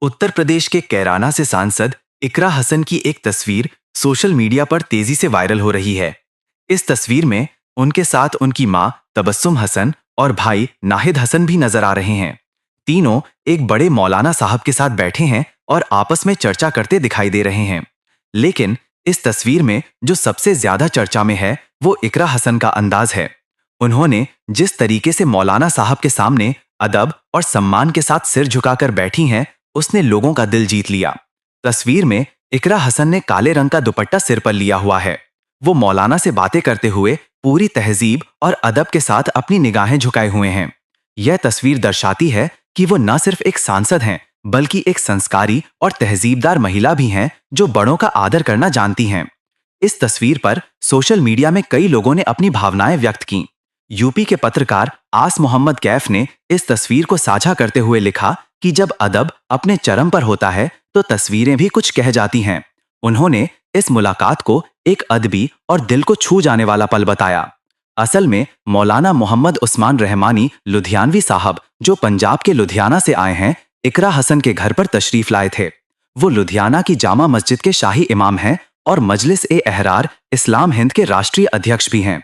उत्तर प्रदेश के कैराना से सांसद इकरा हसन की एक तस्वीर सोशल मीडिया पर तेजी से वायरल हो रही है। इस तस्वीर में उनके साथ उनकी मां तबस्सुम हसन और भाई नाहिद हसन भी नजर आ रहे हैं। तीनों एक बड़े मौलाना साहब के साथ बैठे हैं और आपस में चर्चा करते दिखाई दे रहे हैं। लेकिन इस तस्वीर में जो सबसे ज्यादा चर्चा में है वो इकरा हसन का अंदाज है। उन्होंने जिस तरीके से मौलाना साहब के सामने अदब और सम्मान के साथ सिर झुकाकर बैठी हैं, उसने लोगों का दिल जीत लिया। तस्वीर में इकरा हसन ने काले रंग का दुपट्टा सिर पर लिया हुआ है। वो मौलाना से बातें करते हुए पूरी तहजीब और अदब के साथ अपनी निगाहें झुकाए हुए हैं। यह तस्वीर दर्शाती है कि वो न सिर्फ एक सांसद हैं, बल्कि एक संस्कारी और तहजीबदार महिला भी हैं जो बड़ों का आदर करना जानती हैं। इस तस्वीर पर सोशल मीडिया में कई लोगों ने अपनी भावनाएं व्यक्त की। यूपी के पत्रकार आस मोहम्मद कैफ ने इस तस्वीर को साझा करते हुए लिखा कि जब अदब अपने चरम पर होता है तो तस्वीरें भी कुछ कह जाती हैं। उन्होंने इस मुलाकात को एक अदबी और दिल को छू जाने वाला पल बताया। असल में मौलाना मोहम्मद उस्मान रहमानी लुधियानवी साहब, जो पंजाब के लुधियाना से आए हैं, इकरा हसन के घर पर तशरीफ लाए थे। वो लुधियाना की जामा मस्जिद के शाही इमाम हैं और मजलिस ए एहरार इस्लाम हिंद के राष्ट्रीय अध्यक्ष भी हैं।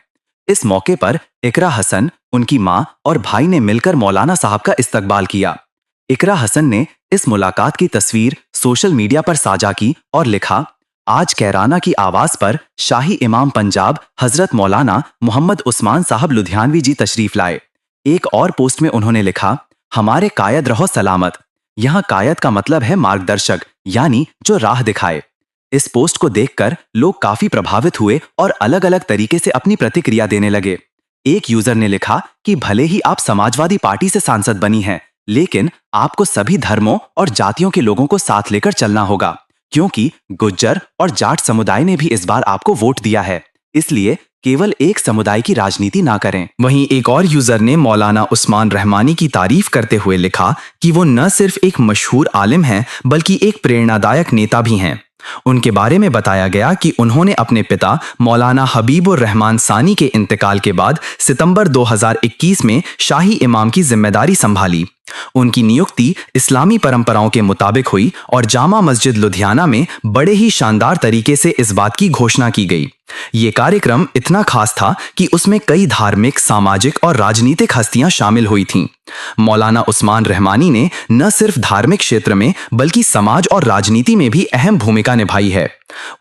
इस मौके पर इकरा हसन, उनकी मां और भाई ने मिलकर मौलाना साहब का इस्तकबाल किया। इकरा हसन ने इस मुलाकात की तस्वीर सोशल मीडिया पर साझा की और लिखा, आज कैराना की आवाज पर शाही इमाम पंजाब हजरत मौलाना मोहम्मद उस्मान साहब लुधियानवी जी तशरीफ लाए। एक और पोस्ट में उन्होंने लिखा, हमारे कायद रहो सलामत। यहाँ कायद का मतलब है मार्गदर्शक, यानी जो राह दिखाए। इस पोस्ट को देखकर लोग काफी प्रभावित हुए और अलग अलग तरीके से अपनी प्रतिक्रिया देने लगे। एक यूजर ने लिखा कि भले ही आप समाजवादी पार्टी से सांसद बनी हैं, लेकिन आपको सभी धर्मों और जातियों के लोगों को साथ लेकर चलना होगा, क्योंकि गुज्जर और जाट समुदाय ने भी इस बार आपको वोट दिया है। इसलिए केवल एक समुदाय की राजनीति ना करें। वहीं एक और यूजर ने मौलाना उस्मान रहमानी की तारीफ करते हुए लिखा कि वो न सिर्फ एक मशहूर आलिम हैं, बल्कि एक प्रेरणादायक नेता भी हैं। उनके बारे में बताया गया कि उन्होंने अपने पिता मौलाना हबीबुर रहमान सानी के इंतकाल के बाद सितंबर 2021 में शाही इमाम की जिम्मेदारी संभाली। उनकी नियुक्ति इस्लामी परंपराओं के मुताबिक हुई और जामा मस्जिद लुधियाना में बड़े ही शानदार तरीके से इस बात की घोषणा की गई। ये कार्यक्रम इतना खास था कि उसमें कई धार्मिक, सामाजिक और राजनीतिक हस्तियां शामिल हुई थीं। मौलाना उस्मान रहमानी ने न सिर्फ धार्मिक क्षेत्र में बल्कि समाज और राजनीति में भी अहम भूमिका निभाई है।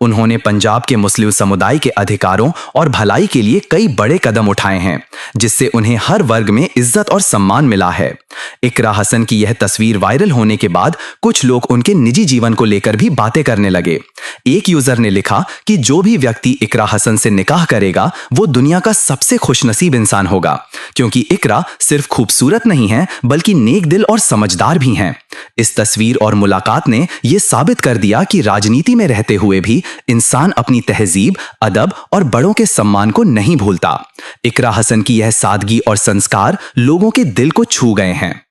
उन्होंने पंजाब के मुस्लिम समुदाय के अधिकारों और भलाई के लिए कई बड़े कदम उठाए हैं, जिससे उन्हें हर वर्ग में इज्जत और सम्मान मिला है। इकरा हसन की यह तस्वीर वायरल होने के बाद कुछ लोग उनके निजी जीवन को लेकर भी बातें करने लगे। एक यूजर ने लिखा कि जो भी व्यक्ति इकरा हसन से निकाह करेगा वो दुनिया का सबसे खुशनसीब इंसान होगा, क्योंकि इकरा सिर्फ खूबसूरत नहीं है बल्कि नेक दिल और समझदार भी हैं। इस तस्वीर और मुलाकात ने यह साबित कर दिया कि राजनीति में रहते हुए भी इंसान अपनी तहजीब, अदब और बड़ों के सम्मान को नहीं भूलता। इकरा हसन की यह सादगी और संस्कार लोगों के दिल को छू गए हैं।